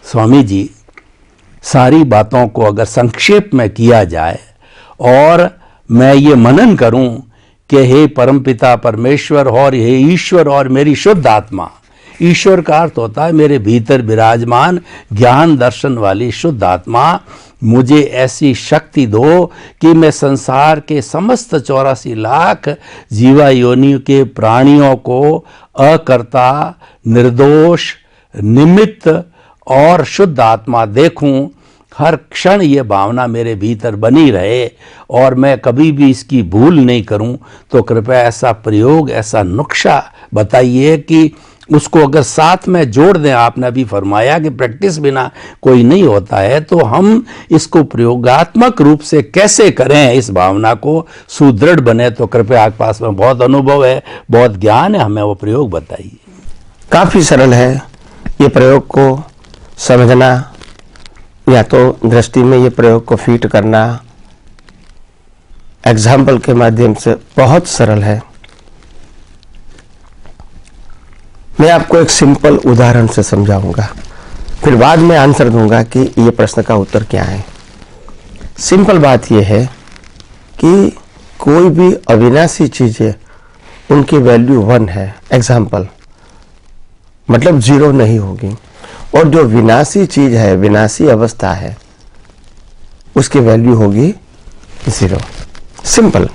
स्वामी जी, सारी बातों को अगर संक्षेप में किया जाए और मैं ये मनन करूं कि हे परमपिता परमेश्वर और हे ईश्वर और मेरी शुद्ध आत्मा, ईश्वर का अर्थ होता है मेरे भीतर विराजमान ज्ञान दर्शन वाली शुद्ध आत्मा, मुझे ऐसी शक्ति दो कि मैं संसार के समस्त 84 लाख जीवा योनियों के प्राणियों को अकर्ता, निर्दोष, निमित्त और शुद्ध आत्मा देखूं। हर क्षण ये भावना मेरे भीतर बनी रहे और मैं कभी भी इसकी भूल नहीं करूं। तो कृपया ऐसा प्रयोग, ऐसा नुक्शा बताइए कि उसको अगर साथ में जोड़ दें। आपने अभी फरमाया कि प्रैक्टिस बिना कोई नहीं होता है, तो हम इसको प्रयोगात्मक रूप से कैसे करें, इस भावना को सुदृढ़ बने। तो कृपया आपके पास में बहुत अनुभव है, बहुत ज्ञान है, हमें वो प्रयोग बताइए। काफ़ी सरल है ये प्रयोग को समझना, या तो दृष्टि में ये प्रयोग को फिट करना एग्जाम्पल के माध्यम से बहुत सरल है। मैं आपको एक सिंपल उदाहरण से समझाऊंगा, फिर बाद में आंसर दूंगा कि ये प्रश्न का उत्तर क्या है। सिंपल बात यह है कि कोई भी अविनाशी चीजें उनकी वैल्यू 1 है, एग्जाम्पल, मतलब 0 नहीं होगी। और जो विनाशी चीज है, विनाशी अवस्था है, उसकी वैल्यू होगी 0। सिंपल।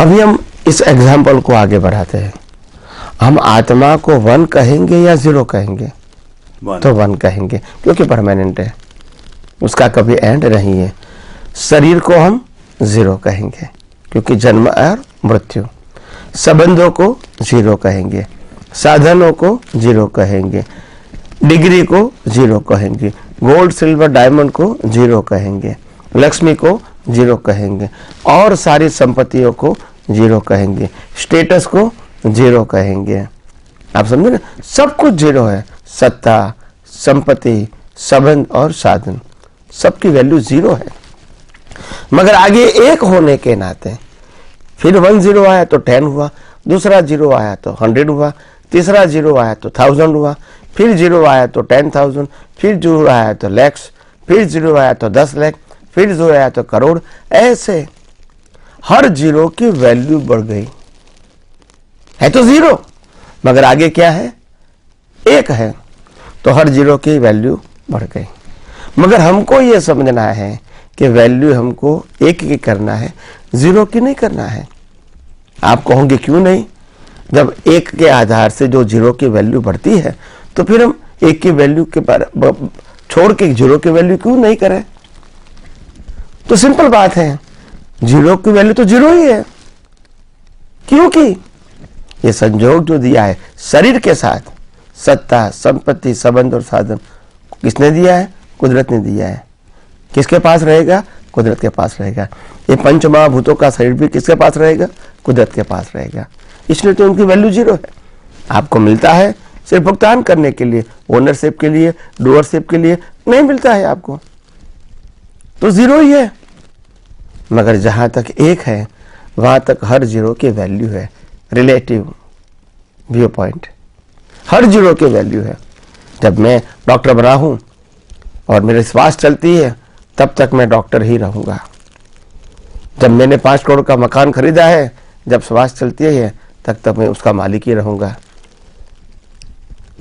अभी हम इस एग्जाम्पल को आगे बढ़ाते हैं। हम आत्मा को 1 कहेंगे या 0 कहेंगे? तो 1 कहेंगे, क्योंकि परमानेंट है, उसका कभी एंड नहीं है। शरीर को हम 0 कहेंगे, क्योंकि जन्म और मृत्यु। संबंधों को 0 कहेंगे, साधनों को 0 कहेंगे, डिग्री को 0 कहेंगे, गोल्ड सिल्वर डायमंड को 0 कहेंगे, लक्ष्मी को 0 कहेंगे, और सारी संपत्तियों को 0 कहेंगे, स्टेटस को 0 कहेंगे। आप समझे ना, सब कुछ 0 है। सत्ता, संपत्ति, संबंध और साधन, सबकी वैल्यू 0 है। मगर आगे एक होने के नाते फिर 1 0 आया तो 10 हुआ, दूसरा 0 आया तो 100 हुआ, तीसरा 0 आया तो 1000 हुआ, फिर 0 आया तो 10,000, फिर 0 आया तो लैक्स, फिर 0 आया तो 10 लाख, फिर 0 आया तो करोड़। ऐसे हर 0 की वैल्यू बढ़ गई है। तो 0 मगर आगे क्या है? 1 है, तो हर 0 की वैल्यू बढ़ गई। मगर हमको ये समझना है कि वैल्यू हमको 1 की करना है, 0 की नहीं करना है। आप कहोगे क्यों नहीं? जब 1 के आधार से जो 0 की वैल्यू बढ़ती है, तो फिर हम 1 की वैल्यू के छोड़ के 0 की वैल्यू क्यों नहीं करें? तो सिंपल बात है, 0 की वैल्यू तो 0 ही है, क्योंकि ये संयोग जो दिया है शरीर के साथ, सत्ता, संपत्ति, संबंध और साधन, किसने दिया है? कुदरत ने दिया है। किसके पास रहेगा? कुदरत के पास रहेगा। ये पंच महाभूतों का शरीर भी किसके पास रहेगा? कुदरत के पास रहेगा। इसलिए तो उनकी वैल्यू 0 है। आपको मिलता है सिर्फ भुगतान करने के लिए, ओनरशिप के लिए, डूअरशिप के लिए नहीं मिलता है आपको, तो 0 ही है। मगर जहां तक 1 है, वहां तक हर 0 की वैल्यू है। रिलेटिव व्यू पॉइंट, हर 0 की वैल्यू है। जब मैं डॉक्टर बना हूं और मेरी श्वास चलती है, तब तक मैं डॉक्टर ही रहूंगा। जब मैंने 5 करोड़ का मकान खरीदा है, जब श्वास चलती है तब तक मैं उसका मालिक ही रहूंगा।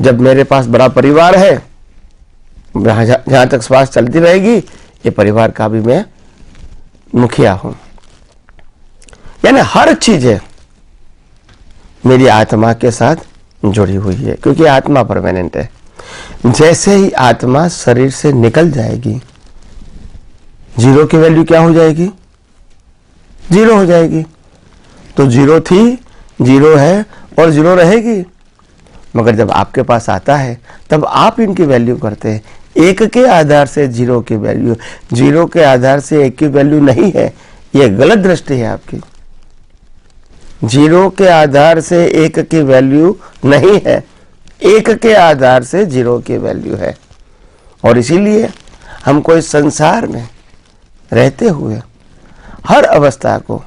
जब मेरे पास बड़ा परिवार है, जहां तक श्वास चलती रहेगी, ये परिवार का भी मैं मुखिया हूं। यानी हर चीज मेरी आत्मा के साथ जुड़ी हुई है, क्योंकि आत्मा परमानेंट है। जैसे ही आत्मा शरीर से निकल जाएगी, 0 की वैल्यू क्या हो जाएगी? 0 हो जाएगी। तो 0 थी, 0 है और 0 रहेगी। मगर जब आपके पास आता है, तब आप इनकी वैल्यू करते हैं। 1 के आधार से 0 की वैल्यू, 0 के आधार से 1 की वैल्यू नहीं है। यह गलत दृष्टि है आपकी। 0 के आधार से 1 की वैल्यू नहीं है, 1 के आधार से 0 की वैल्यू है। और इसीलिए हमको इस संसार में रहते हुए हर अवस्था को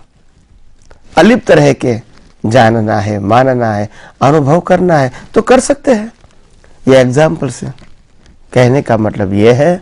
अलिप्त रह के जानना है, मानना है, अनुभव करना है, तो कर सकते हैं। ये एग्जाम्पल से कहने का मतलब ये है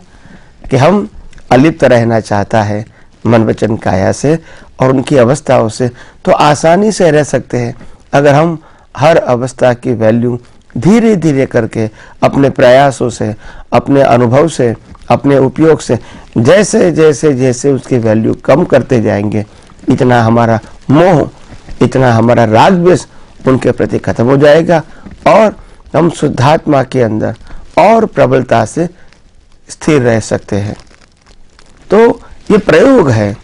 कि हम अलिप्त रहना चाहता है मन वचन काया से और उनकी अवस्थाओं से, तो आसानी से रह सकते हैं अगर हम हर अवस्था की वैल्यू धीरे धीरे करके अपने प्रयासों से, अपने अनुभव से, अपने उपयोग से जैसे जैसे जैसे उसकी वैल्यू कम करते जाएंगे, इतना हमारा मोह, इतना हमारा राग द्वेष उनके प्रति खत्म हो जाएगा और हम शुद्धात्मा के अंदर और प्रबलता से स्थिर रह सकते हैं। तो ये प्रयोग है